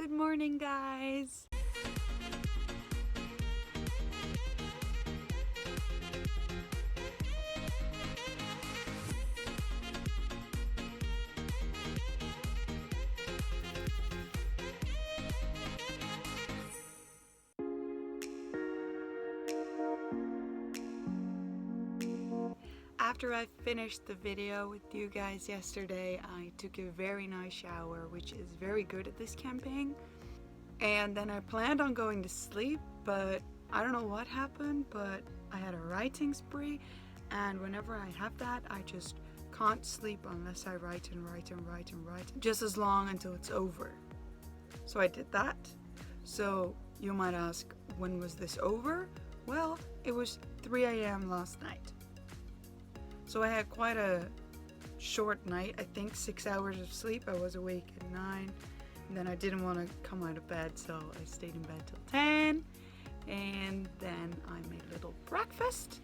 Good morning, guys. After I finished the video with you guys yesterday, I took a very nice shower, which is very good at this camping. And then I planned on going to sleep, but I don't know what happened, but I had a writing spree, and whenever I have that, I just can't sleep unless I write just as long until it's over. So I did that. So you might ask, when was this over? Well, it was 3 a.m. last night. So I had quite a short night, I think 6 hours of sleep. I was awake at 9, and then I didn't want to come out of bed, so I stayed in bed till 10, and then I made a little breakfast.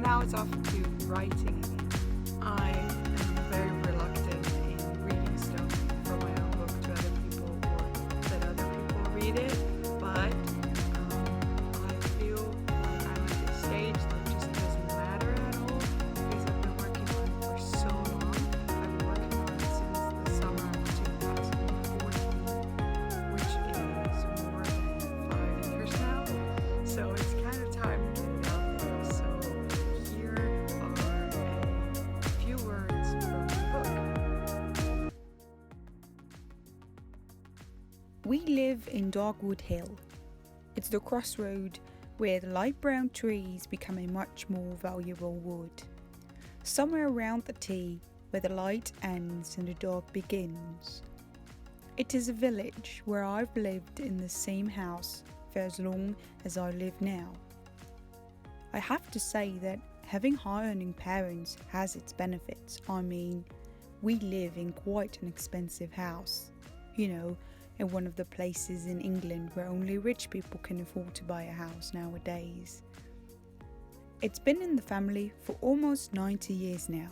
Now it's off to writing again. I am very reluctant in reading stuff from my own book to other people or let other people read it, but I feel like I'm at this stage that it just doesn't matter at all because I've been working on it for so long. I've been working on it since the summer of 2014, which is more than 5 years now, so it's kind of time to get it out there. So we live in Dogwood Hill. It's the crossroad where the light brown trees become a much more valuable wood. Somewhere around the T where the light ends and the dark begins. It is a village where I've lived in the same house for as long as I live now. I have to say that having high-earning parents has its benefits. I mean, we live in quite an expensive house. You know, in one of the places in England where only rich people can afford to buy a house nowadays. It's been in the family for almost 90 years now.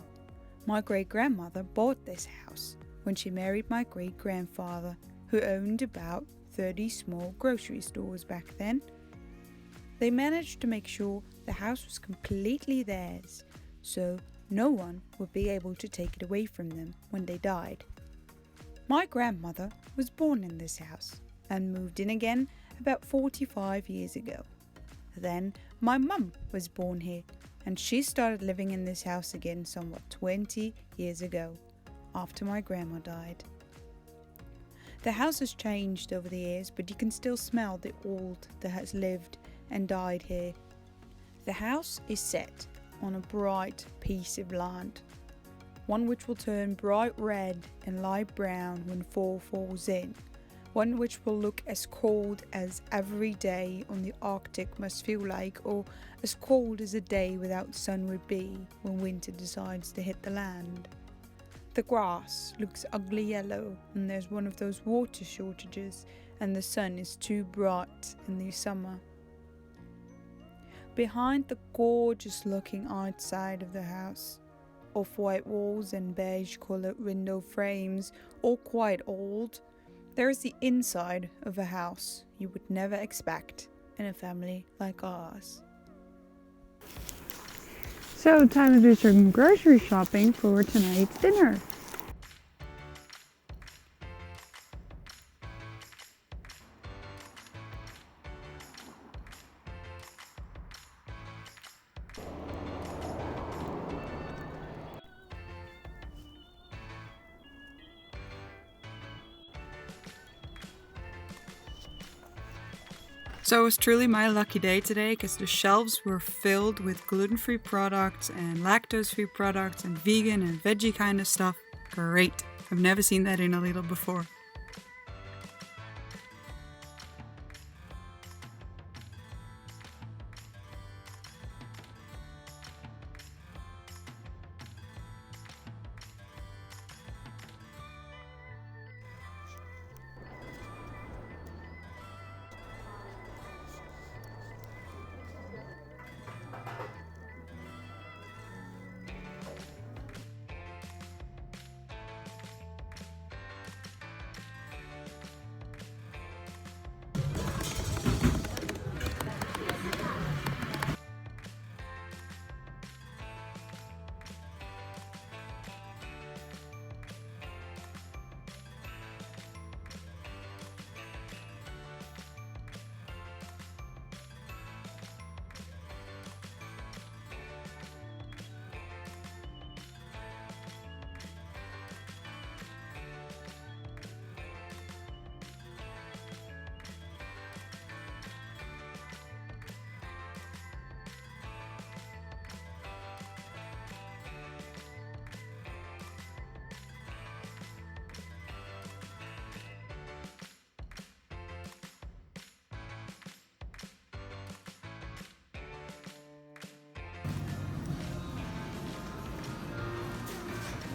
My great-grandmother bought this house when she married my great-grandfather, who owned about 30 small grocery stores back then. They managed to make sure the house was completely theirs, so no one would be able to take it away from them when they died. My grandmother was born in this house and moved in again about 45 years ago. Then my mum was born here and she started living in this house again somewhat 20 years ago after my grandma died. The house has changed over the years, but you can still smell the old that has lived and died here. The house is set on a bright piece of land, one which will turn bright red and light brown when fall falls in, one which will look as cold as every day on the Arctic must feel like, or as cold as a day without sun would be when winter decides to hit the land. The grass looks ugly yellow, and there's one of those water shortages, and the sun is too bright in the summer. Behind the gorgeous looking outside of the house, off-white walls and beige-coloured window frames, all quite old, there is the inside of a house you would never expect in a family like ours. So, time to do some grocery shopping for tonight's dinner. So it was truly my lucky day today because the shelves were filled with gluten-free products and lactose-free products and vegan and veggie kind of stuff. Great. I've never seen that in a Lidl before.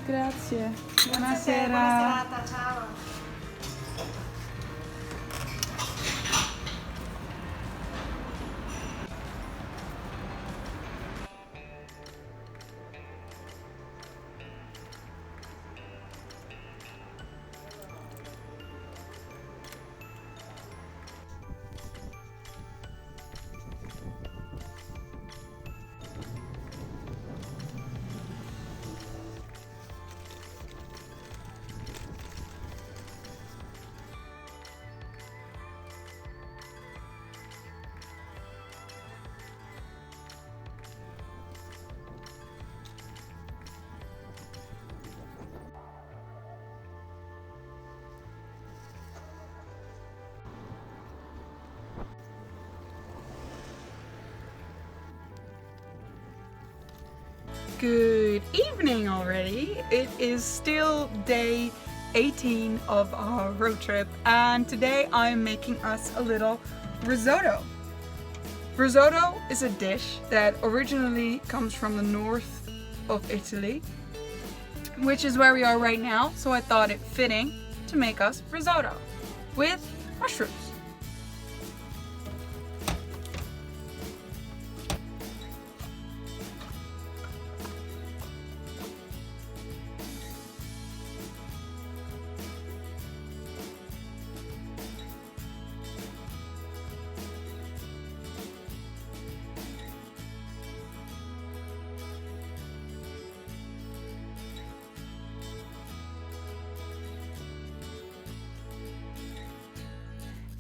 Grazie. Buona serata, ciao. Good evening already. It is still day 18 of our road trip, and today I'm making us a little risotto. Risotto is a dish that originally comes from the north of Italy, which is where we are right now, so I thought it fitting to make us risotto with mushrooms.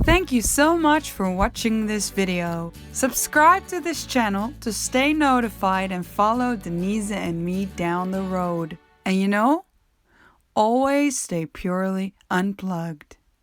Thank you so much for watching this video. Subscribe to this channel to stay notified and follow Denise and me down the road. And you know, always stay purely unplugged.